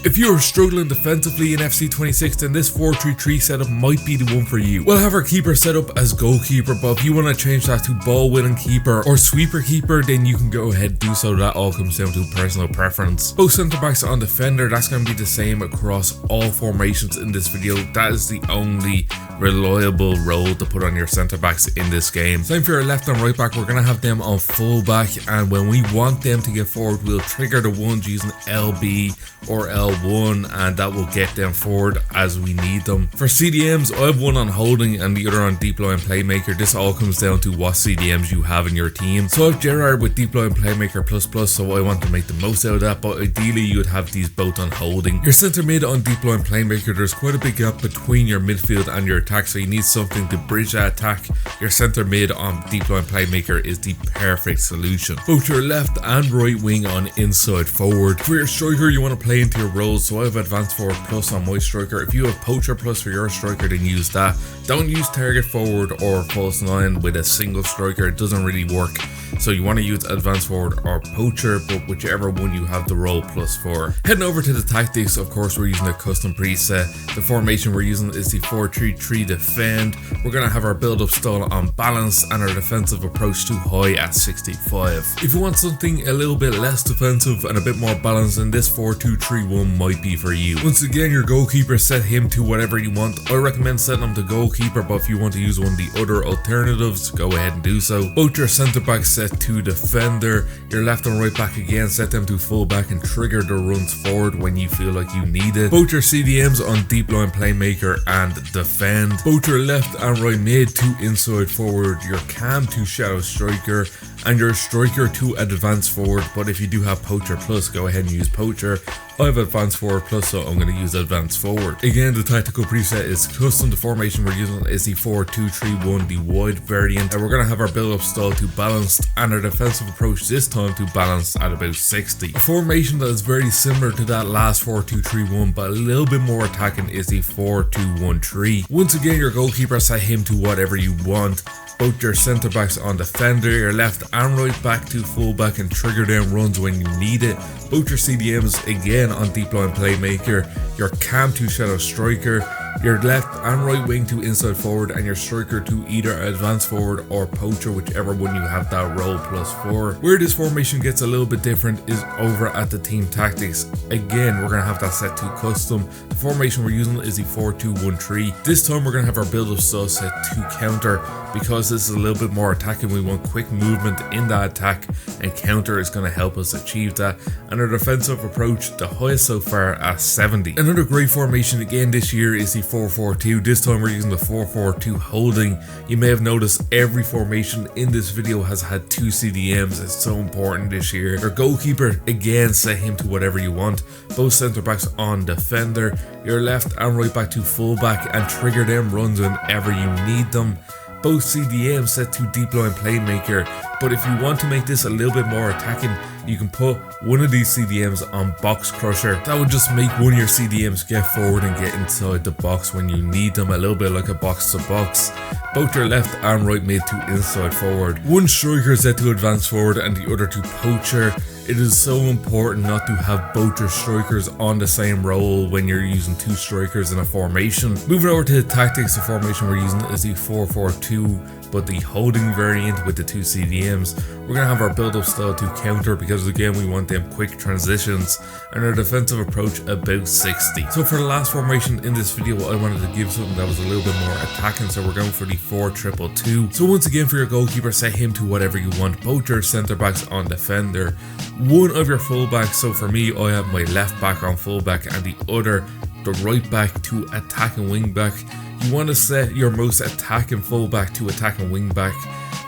If you are struggling defensively in FC 26, then this 4-3-3 setup might be the one for you. We'll have our keeper set up as goalkeeper, but if you want to change that to ball winning keeper or sweeper keeper, then you can go ahead and do so. That all comes down to personal preference. Both centre backs on defender, that's going to be the same across all formations in this video. That is the only reliable role to put on your centre backs in this game. Same for your left and right back, we're going to have them on full back, and when we want them to get forward, we'll trigger the ones using LB or L1, and that will get them forward as we need them. For CDMs, I have one on holding and the other on deep line playmaker. This all comes down to what CDMs you have in your team. So I have Gerrard with deep line playmaker ++, so I want to make the most out of that, but ideally you would have these both on holding. Your centre mid on deep line playmaker, there's quite a big gap between your midfield and your attack, so you need something to bridge that attack. Your centre mid on deep line playmaker is the perfect solution. Both your left and right wing on inside forward. For your striker, you want to play into your roles, so I have advanced forward plus on my striker. If you have poacher plus for your striker, then use that. Don't use target forward or false 9 with a single striker, it doesn't really work. So you want to use advanced forward or poacher, but whichever one you have the role +4. Heading over to the tactics, of course we're using a custom preset. The formation we're using is the 4-3-3 defend. We're going to have our build up style on balance and our defensive approach too high at 65. If you want something a little bit less defensive and a bit more balanced, then this 4-2-3-1 might be for you. Once again, your goalkeeper, set him to whatever you want. I recommend setting him to goalkeeper, but if you want to use one of the other alternatives, go ahead and do so. Both your centre backs set to defender. Your left and right back again, set them to full back and trigger the runs forward when you feel like you need it. Both your CDMs on deep line playmaker and defend. Both your left and right mid to inside forward. Your cam to shadow striker and your striker to advanced forward, but if you do have poacher plus, go ahead and use poacher. I have advanced forward plus, so I'm going to use advanced forward. Again, the tactical preset is custom. The formation we're using is the 4-2-3-1, the wide variant, and we're going to have our build up style to balanced and our defensive approach this time to balanced at about 60. A formation that is very similar to that last 4-2-3-1 but a little bit more attacking is the 4-2-1-3. Once again, your goalkeeper, set him to whatever you want. Both your centre backs on defender, your left and right back to full back and trigger down runs when you need it. Both your CDMs again on deep line playmaker, your cam to shadow striker, your left and right wing to inside forward, and your striker to either advanced forward or poacher, whichever one you have that role +4. Where this formation gets a little bit different is over at the team tactics. Again, we're going to have that set to custom. The formation we're using is the 4-2-1-3. This time we're going to have our build up style set to counter, because this is a little bit more attacking. We want quick movement in that attack, and counter is going to help us achieve that. And our defensive approach, the highest so far at 70. Another great formation again this year is the 4-4-2. This time we're using the 4-4-2 holding. You may have noticed every formation in this video has had 2 CDMs. It's so important this year. Your goalkeeper, again, set him to whatever you want. Both centre backs on defender. Your left and right back to full back and trigger them runs whenever you need them. Both CDMs set to deep line playmaker, but if you want to make this a little bit more attacking, you can put one of these CDMs on box crusher. That would just make one of your CDMs get forward and get inside the box when you need them, a little bit like a box to box. Both your left and right mid to inside forward. One striker set to advance forward and the other to poacher. It is so important not to have both your strikers on the same role when you're using 2 strikers in a formation. Moving over to the tactics, the formation we're using is the 4-4-2, but the holding variant with the 2 CDMs. We're going to have our build up style to counter, because again we want them quick transitions, and our defensive approach about 60. So for the last formation in this video, I wanted to give something that was a little bit more attacking, so we're going for the 4-2-2. So once again, for your goalkeeper, set him to whatever you want. Both your centre backs on defender. One of your full backs, so for me I have my left back on full back and the other, the right back, to attacking wing back. You want to set your most attacking full back to attacking wing back,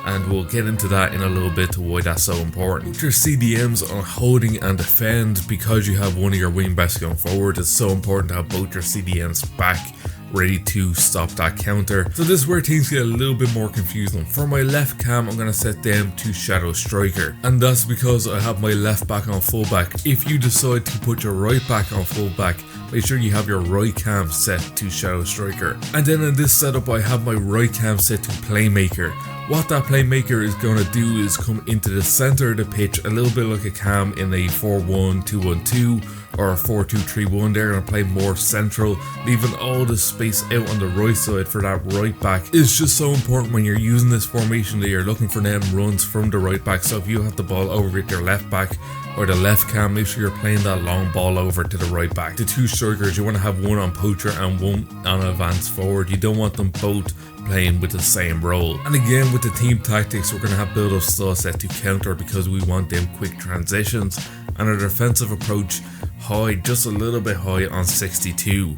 and we'll get into that in a little bit to why that's so important. Your CDMs on holding and defend, because you have one of your wing backs going forward, it's so important to have both your CDMs back ready to stop that counter. So this is where things get a little bit more confusing. For my left cam, I'm going to set them to shadow striker, and that's because I have my left back on full back. If you decide to put your right back on full back, make sure you have your right cam set to shadow striker. And then in this setup, I have my right cam set to playmaker. What that playmaker is going to do is come into the center of the pitch, a little bit like a cam in a 4-1-2-1-2 or a 4-2-3-1. They're going to play more central, leaving all the space out on the right side for that right back. It's just so important when you're using this formation that you're looking for them runs from the right back. So if you have the ball over at your left back or the left cam, make sure you're playing that long ball over to the right back. The two strikers, you want to have one on poacher and one on advance forward. You don't want them both playing with the same role. And again, with the team tactics, we're going to have build-up style set to counter because we want them quick transitions, and our defensive approach high, just a little bit high on 62.